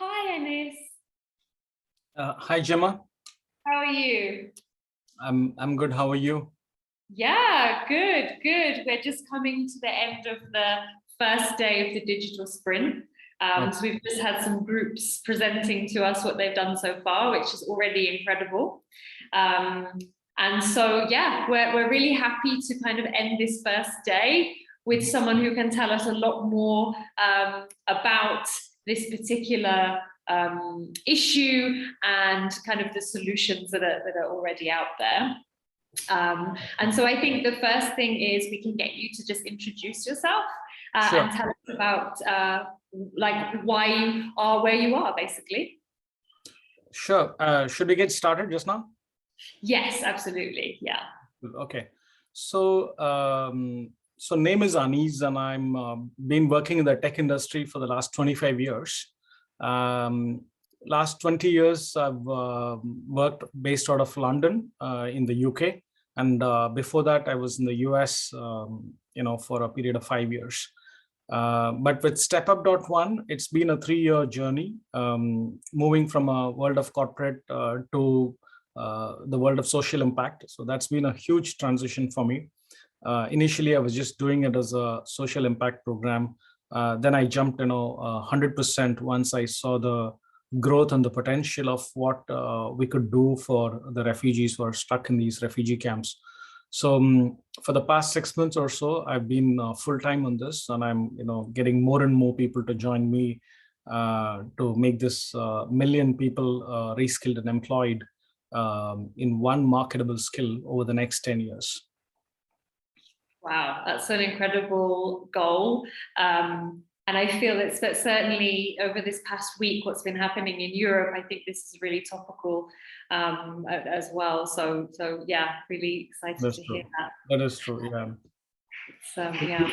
Hi, Anis. Hi, Gemma. How are you? I'm good. How are you? Yeah, good. We're just coming to the end of the first day of the digital sprint. So we've just had some groups presenting to us what they've done so far, which is already incredible. And so, yeah, we're really happy to kind of end this first day with someone who can tell us a lot more about this particular issue and kind of the solutions that are already out there. And so I think the first thing is we can get you to just introduce yourself Sure. and tell us about like why you are where you are, basically. Sure. Should we get started just now? Yes, absolutely. Yeah. Okay. So, name is Anis, and I'm been working in the tech industry for the last 25 years. Last 20 years, I've worked based out of London in the UK. And before that, I was in the US, for a period of 5 years. But with StepUp.one, it's been a 3-year journey, moving from a world of corporate to the world of social impact. So that's been a huge transition for me. Initially, I was just doing it as a social impact program. Then I jumped, 100% once I saw the growth and the potential of what we could do for the refugees who are stuck in these refugee camps. So for the past 6 months or so, I've been full-time on this, and I'm getting more and more people to join me to make this million people reskilled and employed in one marketable skill over the next 10 years. Wow, that's an incredible goal. And I feel that certainly over this past week, what's been happening in Europe, I think this is really topical as well. So yeah, really excited to hear that. That is true, yeah. So yeah.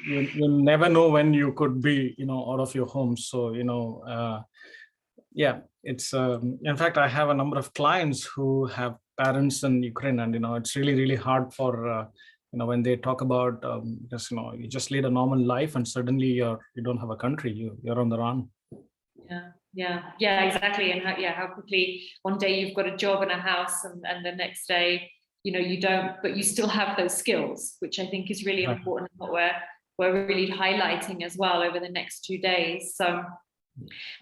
You never know when you could be, out of your home. So, yeah, it's in fact, I have a number of clients who have parents in Ukraine, and it's really, really hard for when they talk about just you just lead a normal life and suddenly you don't have a country, you're on the run. Yeah, exactly. And how quickly one day you've got a job and a house, and the next day you don't, but you still have those skills, which I think is really important, what we're really highlighting as well over the next 2 days. So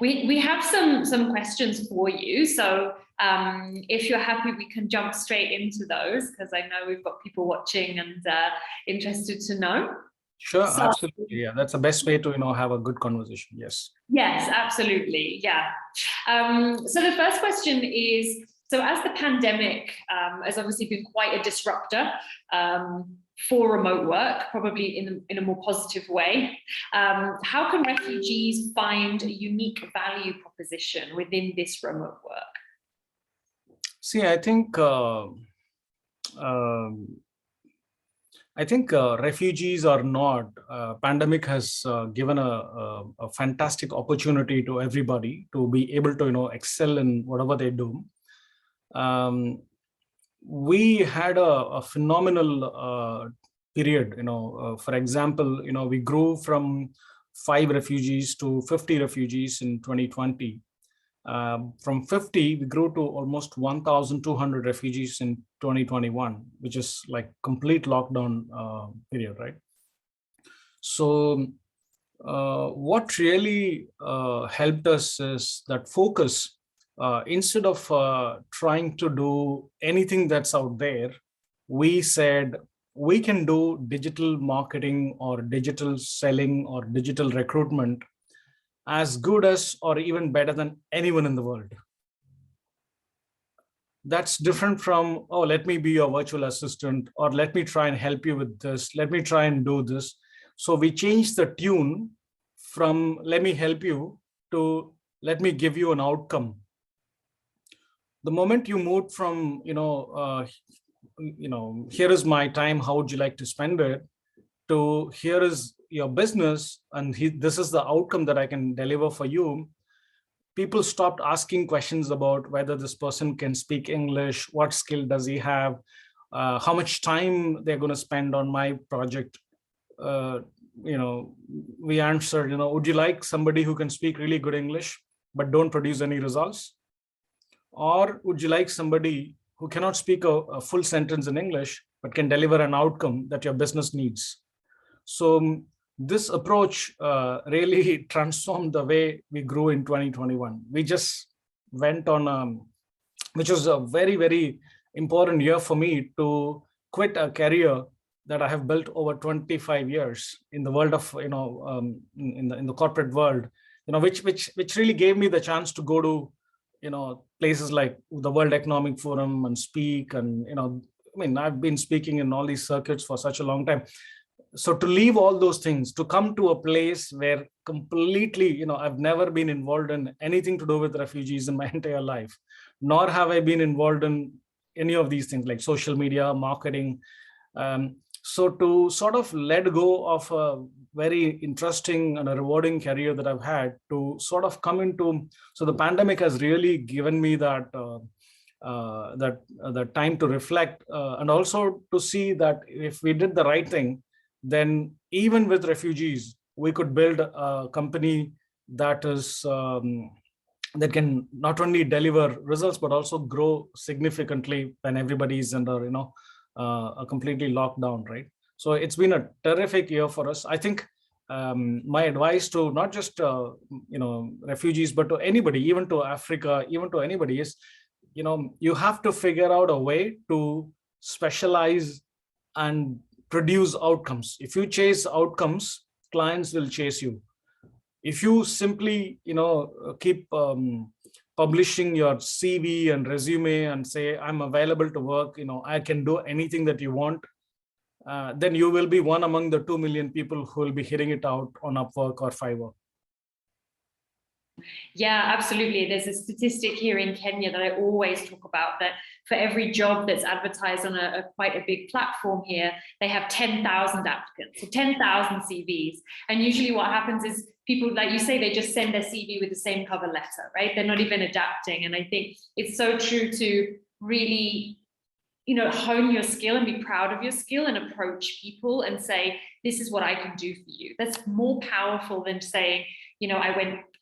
we have some questions for you. So if you're happy, we can jump straight into those, because I know we've got people watching and interested to know. Sure, absolutely. Yeah, that's the best way to have a good conversation. Yes, absolutely. Yeah. So the first question is, so as the pandemic has obviously been quite a disruptor for remote work, probably in a more positive way, how can refugees find a unique value proposition within this remote work? See, I think refugees or not, pandemic has given a fantastic opportunity to everybody to be able to excel in whatever they do. We had a phenomenal period. For example, we grew from 5 refugees to 50 refugees in 2020. From 50, we grew to almost 1,200 refugees in 2021, which is like complete lockdown period, right? So what really helped us is that focus. Instead of trying to do anything that's out there, we said we can do digital marketing or digital selling or digital recruitment as good as or even better than anyone in the world. That's different from, oh, let me be your virtual assistant, or let me try and help you with this, let me try and do this. So we changed the tune from let me help you to let me give you an outcome. The moment you moved from, here is my time, how would you like to spend it, to here is your business, and this is the outcome that I can deliver for you, people stopped asking questions about whether this person can speak English, what skill does he have, how much time they're going to spend on my project. We answered, would you like somebody who can speak really good English? but don't produce any results? Or would you like somebody who cannot speak a full sentence in English, but can deliver an outcome that your business needs? So this approach really transformed the way we grew in 2021. We just went on, which was a very, very important year for me to quit a career that I have built over 25 years in the world of, in the corporate world, which really gave me the chance to go to, places like the World Economic Forum and speak. And, I've been speaking in all these circuits for such a long time. So to leave all those things, to come to a place where completely, I've never been involved in anything to do with refugees in my entire life, nor have I been involved in any of these things like social media, marketing. So to sort of let go of a very interesting and a rewarding career that I've had to sort of come into, so the pandemic has really given me that time to reflect and also to see that if we did the right thing, then even with refugees, we could build a company that is that can not only deliver results but also grow significantly when everybody's under a completely locked down, right? So it's been a terrific year for us. I think my advice to not just refugees, but to anybody, even to Africa, even to anybody, is you have to figure out a way to specialize and produce outcomes. If you chase outcomes, clients will chase you. If you simply keep publishing your CV and resume and say, I'm available to work, I can do anything that you want, then you will be one among the 2 million people who will be hitting it out on Upwork or Fiverr. Yeah, absolutely. There's a statistic here in Kenya that I always talk about, that for every job that's advertised on quite a big platform here, they have 10,000 applicants, so 10,000 CVs. And usually what happens is people, like you say, they just send their CV with the same cover letter, right? They're not even adapting. And I think it's so true to really hone your skill and be proud of your skill and approach people and say, this is what I can do for you. That's more powerful than saying,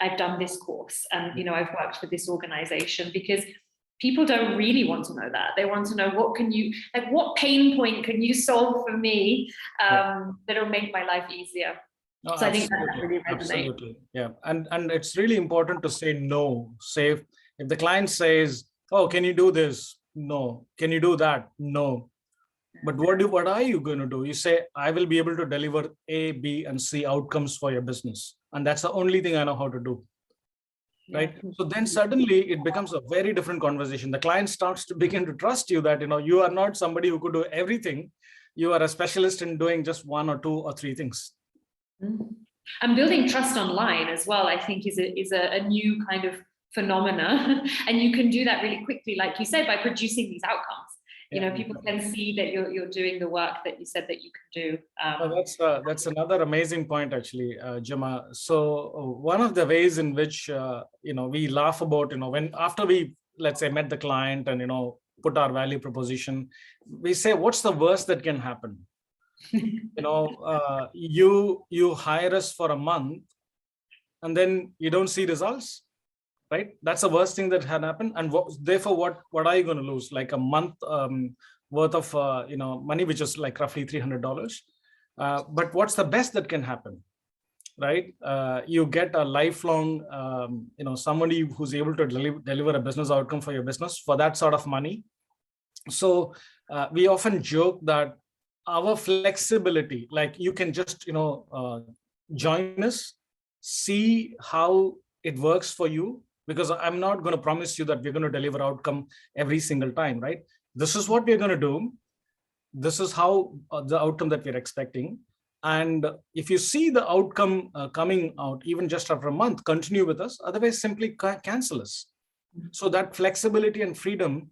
I've done this course and, I've worked for this organization, because people don't really want to know that. They want to know, what pain point can you solve for me that'll make my life easier? No, so I think that really resonates. Absolutely. Yeah. And it's really important to say no. Say if the client says, oh, can you do this? No. Can you do that? No. But what are you going to do? You say, I will be able to deliver A, B, and C outcomes for your business. And that's the only thing I know how to do. Right. Yeah. So then suddenly it becomes a very different conversation. The client starts to begin to trust you that, you are not somebody who could do everything. You are a specialist in doing just 1 or 2 or 3 things. And building trust online as well, I think is a new kind of phenomena. And you can do that really quickly, like you said, by producing these outcomes. People can see that you're doing the work that you said that you can do. That's another amazing point, actually, Gemma. So one of the ways in which we laugh about when after we, let's say, met the client and put our value proposition, we say, what's the worst that can happen? You hire us for a month and then you don't see results. Right, that's the worst thing that had happened, and therefore, what are you going to lose? Like a month worth of money, which is like roughly $300. But what's the best that can happen? Right, you get a lifelong, somebody who's able to deliver a business outcome for your business for that sort of money. So we often joke that our flexibility, like you can just join us, see how it works for you. Because I'm not going to promise you that we're going to deliver outcome every single time, right? This is what we're going to do. This is how the outcome that we're expecting. And if you see the outcome coming out, even just after a month, continue with us. Otherwise, simply cancel us. So that flexibility and freedom,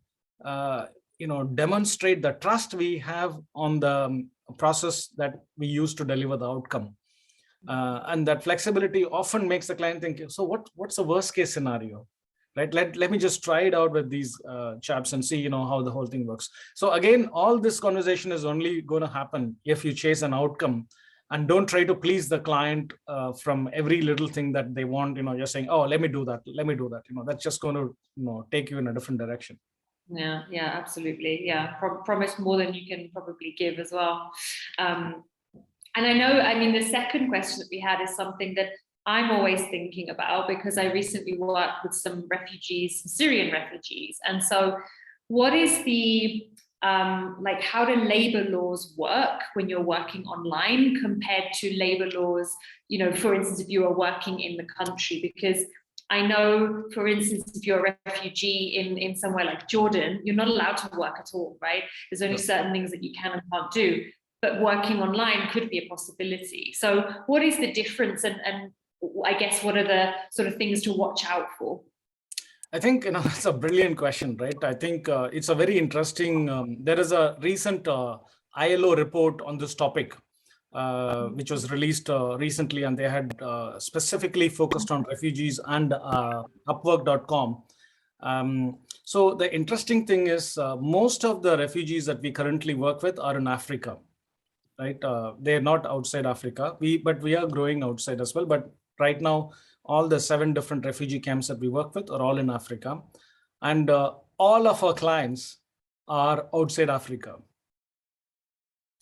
demonstrate the trust we have on the process that we use to deliver the outcome. And that flexibility often makes the client think, so what's the worst case scenario, right? Let me just try it out with these chaps and see, how the whole thing works. So again, all this conversation is only going to happen if you chase an outcome and don't try to please the client from every little thing that they want. You're saying, oh, let me do that. That's just going to take you in a different direction. Yeah, absolutely. Yeah, promise more than you can probably give as well. And I mean, the second question that we had is something that I'm always thinking about, because I recently worked with some refugees, Syrian refugees. And so what is the, like, how do labor laws work when you're working online compared to labor laws, for instance, if you are working in the country? Because I know, for instance, if you're a refugee in somewhere like Jordan, you're not allowed to work at all, right? There's only certain things that you can and can't do, but working online could be a possibility. So what is the difference? And I guess, what are the sort of things to watch out for? I think, it's a brilliant question, right? I think it's a very interesting, there is a recent ILO report on this topic, which was released recently, and they had specifically focused on refugees and Upwork.com. So the interesting thing is most of the refugees that we currently work with are in Africa, right? They're not outside Africa, but we are growing outside as well. But right now, all the 7 different refugee camps that we work with are all in Africa. And all of our clients are outside Africa,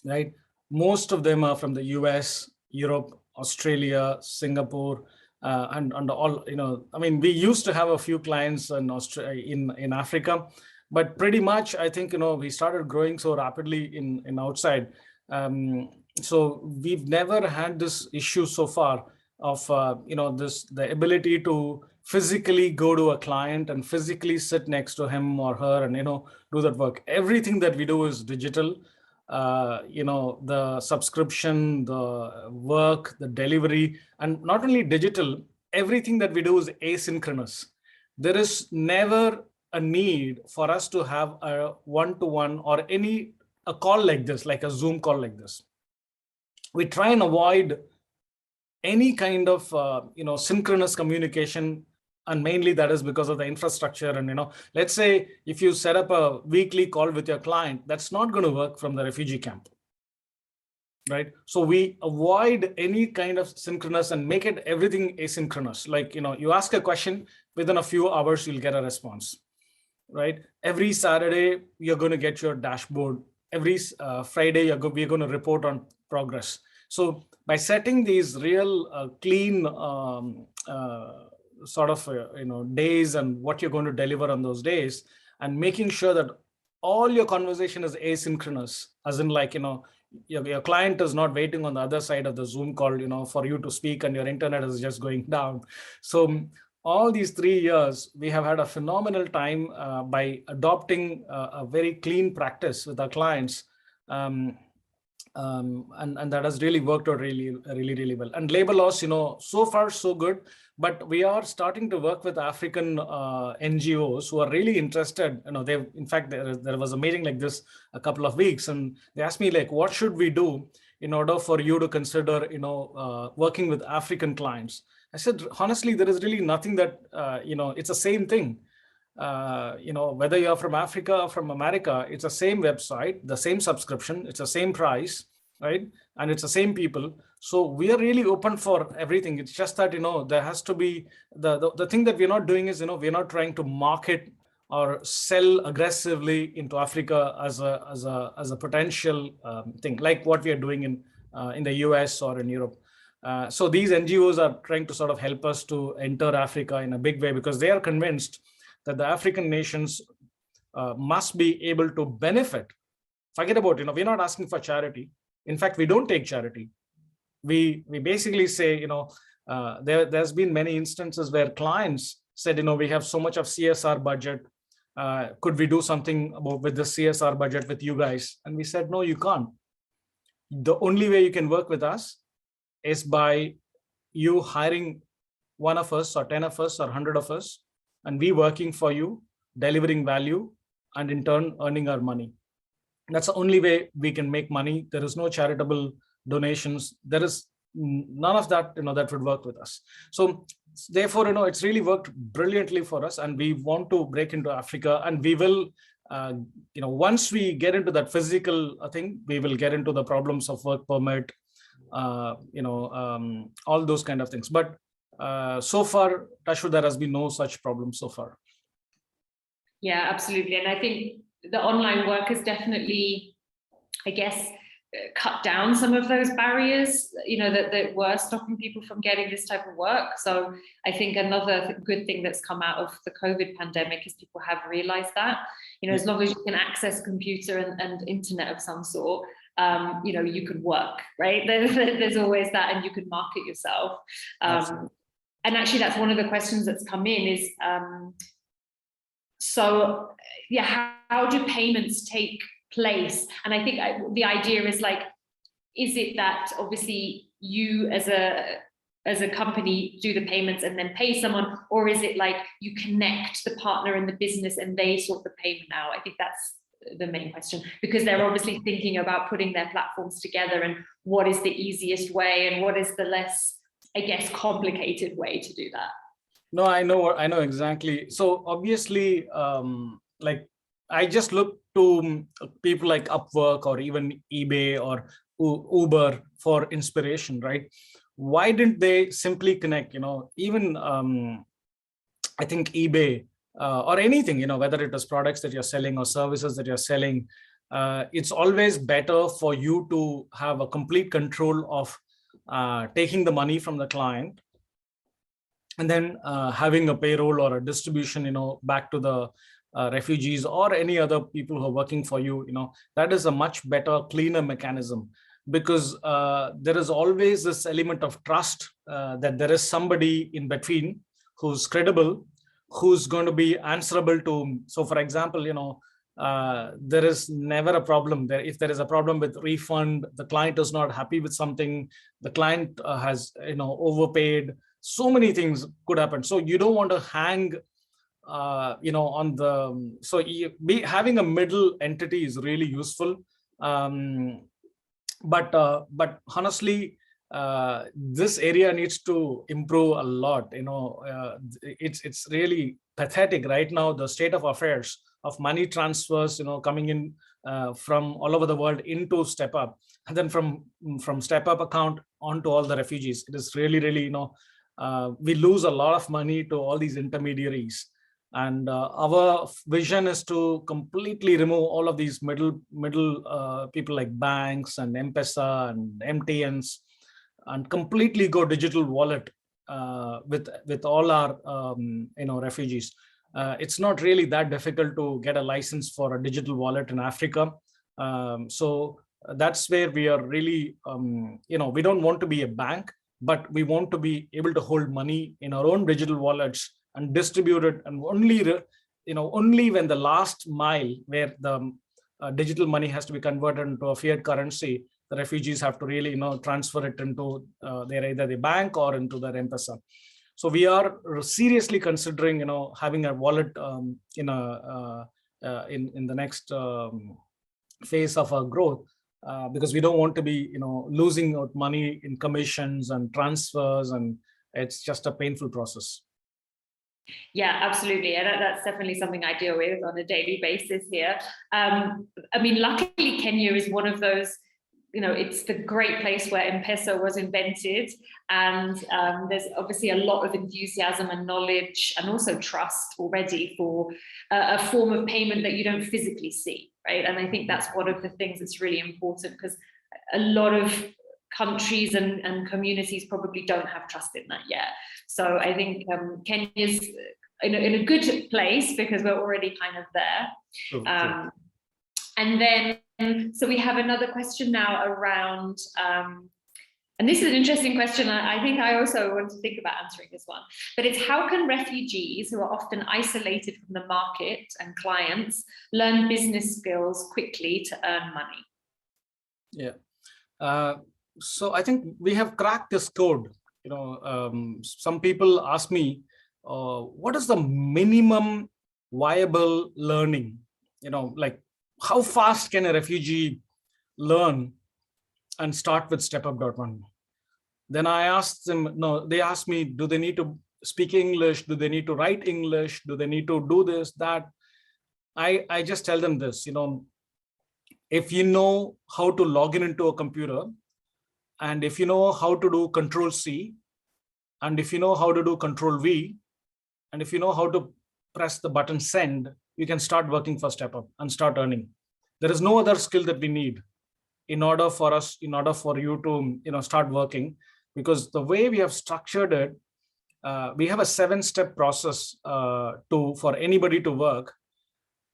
right? Most of them are from the US, Europe, Australia, Singapore, and all, I mean, we used to have a few clients in Africa, but pretty much, I think, we started growing so rapidly in outside. So we've never had this issue so far of, the ability to physically go to a client and physically sit next to him or her and, do that work. Everything that we do is digital. The subscription, the work, the delivery, and not only digital, everything that we do is asynchronous. There is never a need for us to have a one-to-one or a call like this, like a Zoom call like this. We try and avoid any kind of synchronous communication, and mainly that is because of the infrastructure. And let's say if you set up a weekly call with your client, that's not going to work from the refugee camp, right? So we avoid any kind of synchronous and make it everything asynchronous. Like, you ask a question, within a few hours you'll get a response, right? Every Saturday you're going to get your dashboard. Every Friday we're going to report on progress. So by setting these real clean sort of days and what you're going to deliver on those days, and making sure that all your conversation is asynchronous, as in, like, your client is not waiting on the other side of the Zoom call, for you to speak, and your internet is just going down. So all these 3 years, we have had a phenomenal time by adopting a very clean practice with our clients. And that has really worked out really well. And labor laws, so far so good, but we are starting to work with African NGOs who are really interested. In fact, there was a meeting like this a couple of weeks, and they asked me, like, what should we do in order for you to consider, working with African clients? I said, honestly, there is really nothing that, it's the same thing. Whether you're from Africa or from America, it's the same website, the same subscription, it's the same price, right? And it's the same people. So we are really open for everything. It's just that, there has to be the thing that we're not doing is, we're not trying to market or sell aggressively into Africa as a potential thing, like what we are doing in the US or in Europe. So these NGOs are trying to sort of help us to enter Africa in a big way, because they are convinced that the African nations must be able to benefit. Forget about, we're not asking for charity. In fact, we don't take charity. We basically say, there's been many instances where clients said, we have so much of CSR budget. Could we do something with the CSR budget with you guys? And we said, no, you can't. The only way you can work with us is by you hiring one of us or 10 of us or 100 of us, and we working for you, delivering value, and in turn earning our money. That's the only way we can make money. There is no charitable donations. There is none of that, that would work with us. So therefore, it's really worked brilliantly for us, and we want to break into Africa, and we will, once we get into that physical thing, we will get into the problems of work permit, all those kind of things. But so far, Tashu, there has been no such problem so far. Yeah, absolutely. And I think the online work has definitely, I guess, cut down some of those barriers, that were stopping people from getting this type of work. So I think another good thing that's come out of the COVID pandemic is people have realized that, as long as you can access computer and internet of some sort, you could work, right? There's always that, and you can market yourself. And actually, that's one of the questions that's come in is, how do payments take place? And I think the idea is like, is it that obviously you as a company do the payments and then pay someone, or is it like you connect the partner and the business and they sort the payment out? I think that's the main question, because they're obviously thinking about putting their platforms together and what is the easiest way and what is the less, I guess, complicated way to do that. No, I know exactly. So obviously, like I just look to people like Upwork or even eBay or Uber for inspiration, right? Why didn't they simply connect? Even I think eBay or anything, whether it is products that you're selling or services that you're selling, it's always better for you to have a complete control of taking the money from the client and then having a payroll or a distribution, back to the refugees or any other people who are working for you. That is a much better, cleaner mechanism, because there is always this element of trust that there is somebody in between who's credible, who's going to be answerable to. So for example, there is never a problem there. If there is a problem with refund, the client is not happy with something, the client has overpaid, so many things could happen. So you don't want to hang on the, so having a middle entity is really useful. But honestly, this area needs to improve a lot. It's really pathetic right now, the state of affairs of money transfers coming in from all over the world into StepUp, and then from StepUp account onto all the refugees. It is really we lose a lot of money to all these intermediaries, and our vision is to completely remove all of these middle people like banks and M-Pesa and MTNs, and completely go digital wallet with all our refugees. It's not really that difficult to get a license for a digital wallet in Africa. So that's where we are really, we don't want to be a bank, but we want to be able to hold money in our own digital wallets and distribute it. And only when the last mile where the digital money has to be converted into a fiat currency, the refugees have to really, transfer it into either the bank or into their M-Pesa. So we are seriously considering, having a wallet in the next phase of our growth, because we don't want to be, losing out money in commissions and transfers, and it's just a painful process. Yeah, absolutely. And that's definitely something I deal with on a daily basis here. I mean, luckily Kenya is one of those, it's the great place where M-Pesa was invented, and there's obviously a lot of enthusiasm and knowledge and also trust already for a form of payment that you don't physically see, right? And I think that's one of the things that's really important, because a lot of countries and communities probably don't have trust in that yet. So I think Kenya's in a good place because we're already kind of there. And then, so we have another question now around, and this is an interesting question. I think I also want to think about answering this one, but it's how can refugees who are often isolated from the market and clients learn business skills quickly to earn money? Yeah. So I think we have cracked this code. Some people ask me, what is the minimum viable learning? Like how fast can a refugee learn and start with StepUp.1? Then I asked them, they asked me, do they need to speak English? Do they need to write English? Do they need to do this, that? I just tell them this, if you know how to log in into a computer And if you know how to do Control C, and if you know how to do Control V, and if you know how to press the button send, you can start working for StepUp and start earning. There is no other skill that we need in order for you to start working, because the way we have structured it, we have a 7-step process for anybody to work.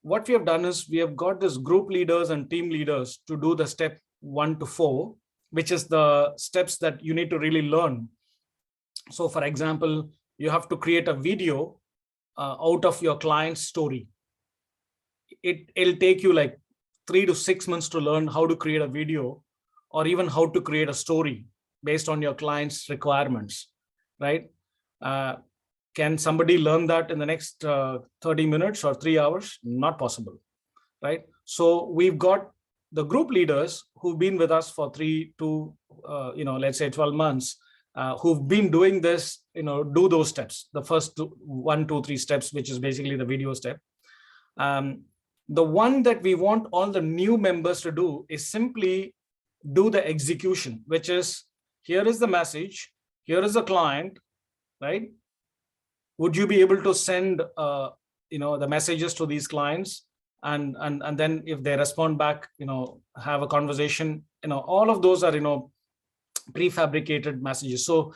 What we have done is we have got this group leaders and team leaders to do the step 1 to 4, which is the steps that you need to really learn. So for example, you have to create a video out of your client's story. It'll take you like 3 to 6 months to learn how to create a video, or even how to create a story based on your client's requirements, right? Can somebody learn that in the next 30 minutes or 3 hours? Not possible, right? So we've got the group leaders who've been with us for 3 to, let's say 12 months, who've been doing this, do those steps, the first 1, 2, 3 steps, which is basically the video step. The one that we want all the new members to do is simply do the execution, which is, here is the message, here is the client, right? Would you be able to send the messages to these clients, and then if they respond back, have a conversation, all of those are prefabricated messages. So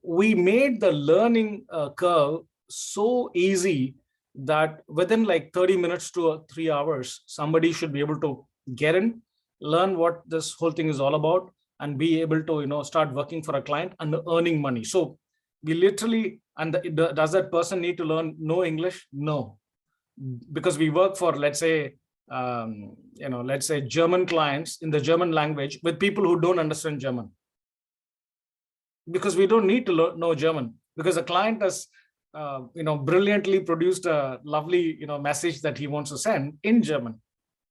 we made the learning curve so easy that within like 30 minutes to 3 hours, somebody should be able to get in, learn what this whole thing is all about, and be able to start working for a client and earning money. So we literally, does that person need to know English? No, because we work for, let's say German clients in the German language with people who don't understand German, because we don't need to know German, because a client has brilliantly produced a lovely message that he wants to send in German.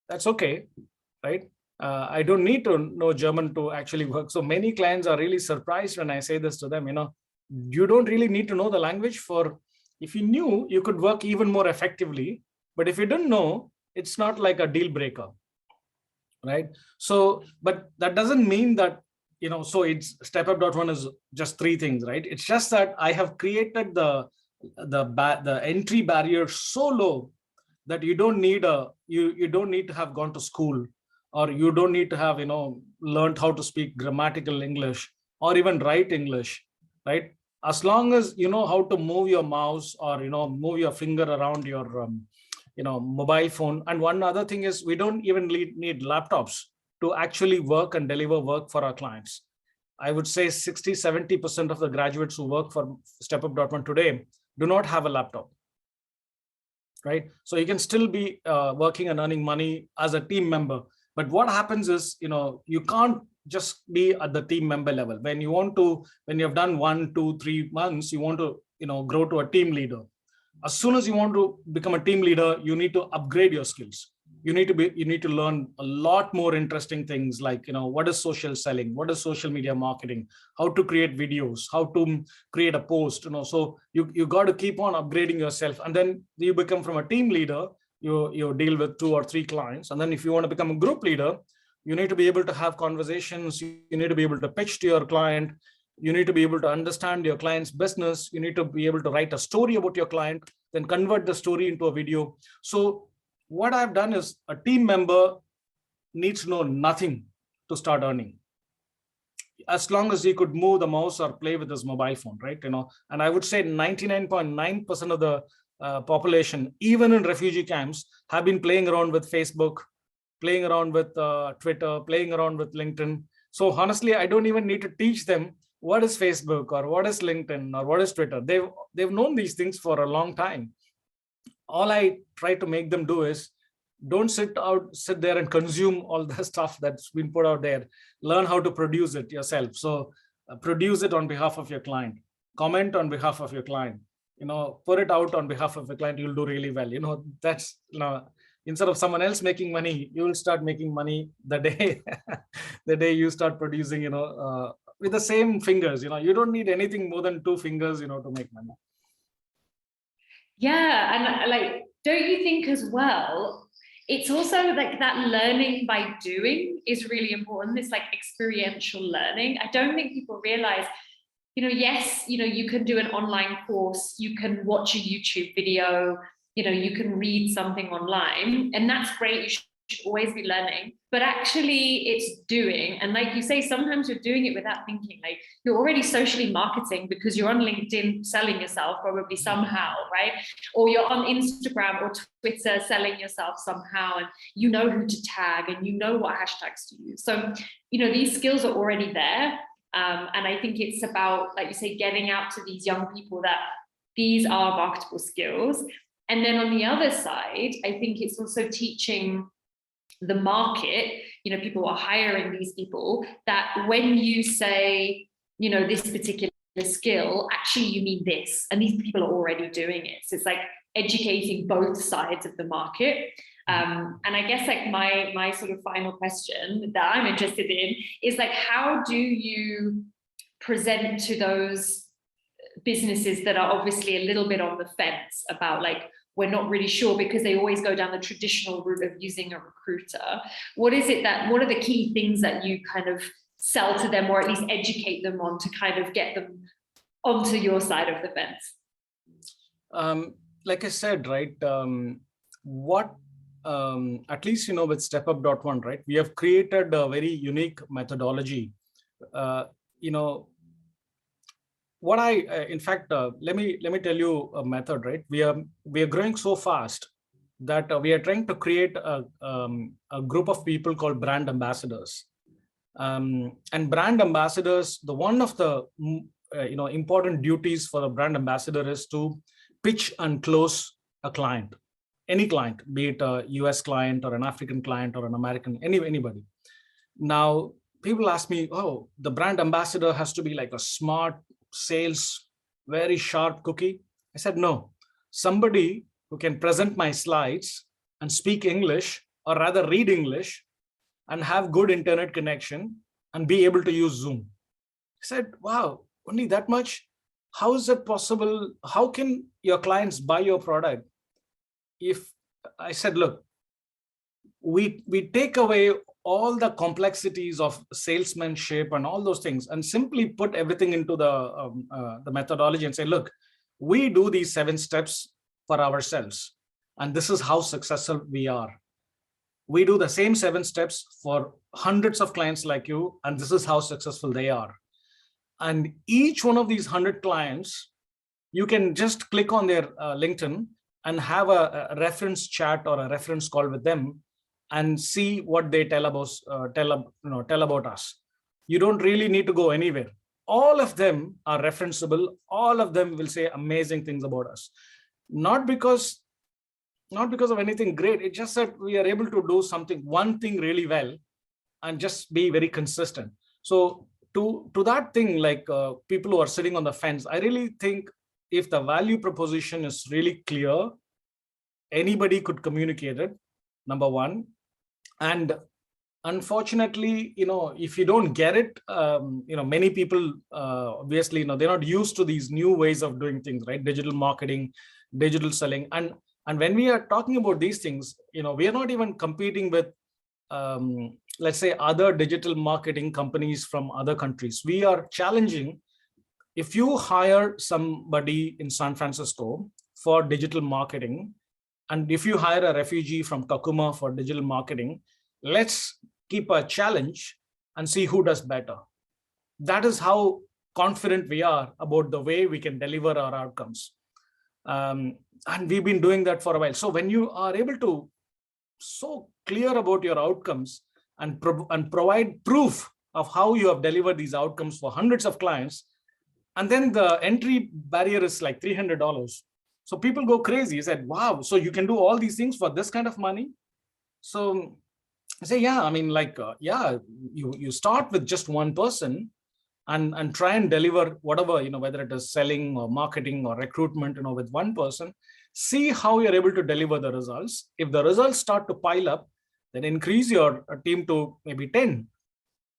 That's okay, right? I don't need to know German to actually work. So many clients are really surprised when I say this to them. You don't really need to know the language. If you knew, you could work even more effectively. But if you don't know, it's not like a deal breaker, right? So, but that doesn't mean that, so it's StepUp.1 is just 3 things, right? It's just that I have created the entry barrier so low that you don't need you don't need to have gone to school, or you don't need to have learned how to speak grammatical English or even write English, right? As long as you know how to move your mouse, or move your finger around your mobile phone. And one other thing is, we don't even need laptops to actually work and deliver work for our clients. I would say 60-70% of the graduates who work for StepUp.1 today do not have a laptop, right? So you can still be working and earning money as a team member. But what happens is, you can't just be at the team member level. When you have done 1, 2, 3 months, you want to grow to a team leader. As soon as you want to become a team leader, you need to upgrade your skills. You need to learn a lot more interesting things, like what is social selling, what is social media marketing, how to create videos, how to create a post. So you got to keep on upgrading yourself, and then you become from a team leader. You deal with 2 or 3 clients, and then if you want to become a group leader, you need to be able to have conversations. You need to be able to pitch to your client. You need to be able to understand your client's business. You need to be able to write a story about your client, then convert the story into a video. So what I've done is, a team member needs to know nothing to start earning, as long as he could move the mouse or play with his mobile phone, right? And I would say 99.9% of the population, even in refugee camps, have been playing around with Facebook, playing around with Twitter, playing around with LinkedIn. So honestly, I don't even need to teach them what is Facebook or what is LinkedIn or what is Twitter. They've known these things for a long time. All I try to make them do is, don't sit there and consume all the stuff that's been put out there. Learn how to produce it yourself. So produce it on behalf of your client, comment on behalf of your client, put it out on behalf of the client. You'll do really well. That's, instead of someone else making money, you will start making money the day you start producing, with the same fingers. You don't need anything more than 2 fingers, to make money. Yeah, and don't you think as well, It's also like that learning by doing is really important. It's like experiential learning. I don't think people realize, yes, you can do an online course, you can watch a YouTube video, you can read something online, and that's great. You should always be learning, but actually it's doing. And like you say, sometimes you're doing it without thinking. Like, you're already socially marketing because you're on LinkedIn selling yourself probably somehow, right? Or you're on Instagram or Twitter selling yourself somehow, and you know who to tag and you know what hashtags to use. So these skills are already there. And I think it's about, like you say, getting out to these young people that these are marketable skills. And then on the other side, I think it's also teaching the market, people are hiring these people, that when you say, this particular skill, actually you mean this, and these people are already doing it. So it's like educating both sides of the market. And I guess like my sort of final question that I'm interested in is like, how do you present to those businesses that are obviously a little bit on the fence about, like, we're not really sure, because they always go down the traditional route of using a recruiter? What are the key things that you kind of sell to them, or at least educate them on, to kind of get them onto your side of the fence? Like I said, right, at least, with StepUp.one, right, we have created a very unique methodology. What in fact, let me tell you a method, right? We are growing so fast that we are trying to create a group of people called brand ambassadors. And brand ambassadors, one of the important duties for a brand ambassador is to pitch and close a client, any client, be it a US client or an African client or an American, anybody. Now, people ask me, oh, the brand ambassador has to be like a smart sales, very sharp cookie. I said, no, somebody who can present my slides and speak English, or rather read English, and have good internet connection and be able to use Zoom. I said, wow, only that much? How is it possible? How can your clients buy your product? If I said, look, we take away all the complexities of salesmanship and all those things, and simply put everything into the methodology and say, look, we do these 7 steps for ourselves, and this is how successful we are. We do the same 7 steps for hundreds of clients like you, and this is how successful they are. And each one of these 100 clients, you can just click on their LinkedIn and have a reference chat or a reference call with them, and see what they tell about us. You don't really need to go anywhere. All of them are referenceable. All of them will say amazing things about us. Not because of anything great. It's just that we are able to do one thing really well, and just be very consistent. So to that thing, like people who are sitting on the fence, I really think if the value proposition is really clear, anybody could communicate it, number one. And unfortunately, if you don't get it, many people, obviously, they're not used to these new ways of doing things, right? Digital marketing, digital selling. And when we are talking about these things, we are not even competing with, let's say, other digital marketing companies from other countries. We are challenging. If you hire somebody in San Francisco for digital marketing, and if you hire a refugee from Kakuma for digital marketing, let's keep a challenge and see who does better. That is how confident we are about the way we can deliver our outcomes. And we've been doing that for a while. So when you are able to so clear about your outcomes and provide proof of how you have delivered these outcomes for hundreds of clients, and then the entry barrier is like $300. So people go crazy. He said, wow, so you can do all these things for this kind of money? So I say, yeah, I mean, like, you start with just one person and try and deliver whatever, whether it is selling or marketing or recruitment, with one person, see how you're able to deliver the results. If the results start to pile up, then increase your team to maybe 10.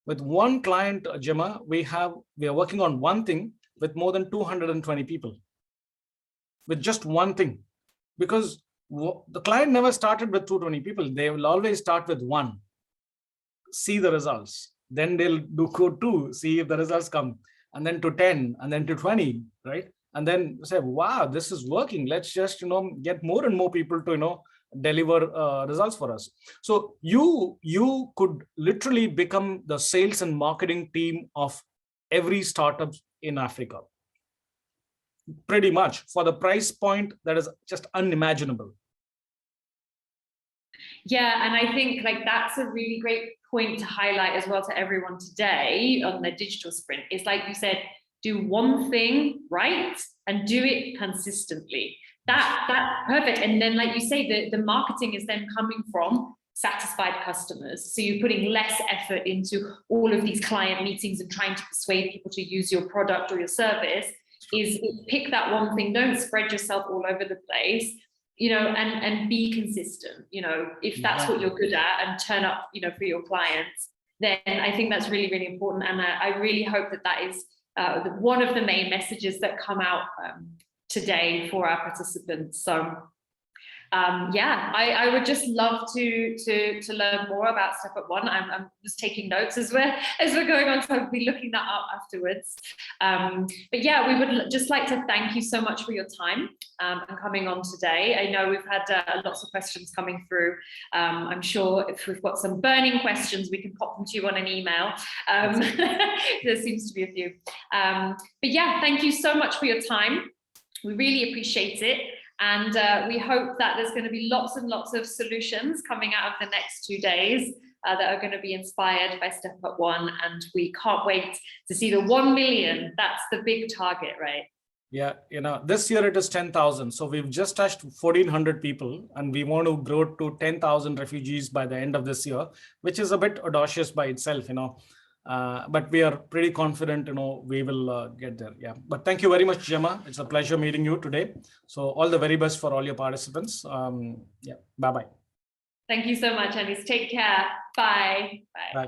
With one client, Gemma, we are working on one thing with more than 220 people. With just one thing, because the client never started with 220 people. They will always start with 1, see the results. Then they'll do code 2, see if the results come, and then to 10, and then to 20, right? And then say, wow, this is working. Let's just, get more and more people to, deliver results for us. So you could literally become the sales and marketing team of every startup in Africa. Pretty much, for the price point that is just unimaginable. Yeah, and I think like that's a really great point to highlight as well to everyone today on the digital sprint. Is like you said, do one thing right and do it consistently. That's perfect. And then, like you say, the marketing is then coming from satisfied customers. So you're putting less effort into all of these client meetings and trying to persuade people to use your product or your service. Is pick that one thing, don't spread yourself all over the place, and be consistent, if that's what you're good at, and turn up, for your clients. Then I think that's really, really important. And I really hope that is one of the main messages that come out today for our participants. So I would just love to learn more about Step Up One. I'm just taking notes as we're going on, so I'll be looking that up afterwards. But yeah, we would just like to thank you so much for your time and coming on today. I know we've had lots of questions coming through. I'm sure if we've got some burning questions, we can pop them to you on an email. There seems to be a few. But yeah, thank you so much for your time. We really appreciate it. And we hope that there's going to be lots and lots of solutions coming out of the next 2 days that are going to be inspired by Step Up One. And we can't wait to see the 1 million. That's the big target, right? Yeah, this year it is 10,000. So we've just touched 1,400 people, and we want to grow to 10,000 refugees by the end of this year, which is a bit audacious by itself, but we are pretty confident, we will get there. Yeah. But thank you very much, Gemma. It's a pleasure meeting you today. So all the very best for all your participants. Yeah. Bye-bye. Thank you so much, Anis. Take care. Bye. Bye.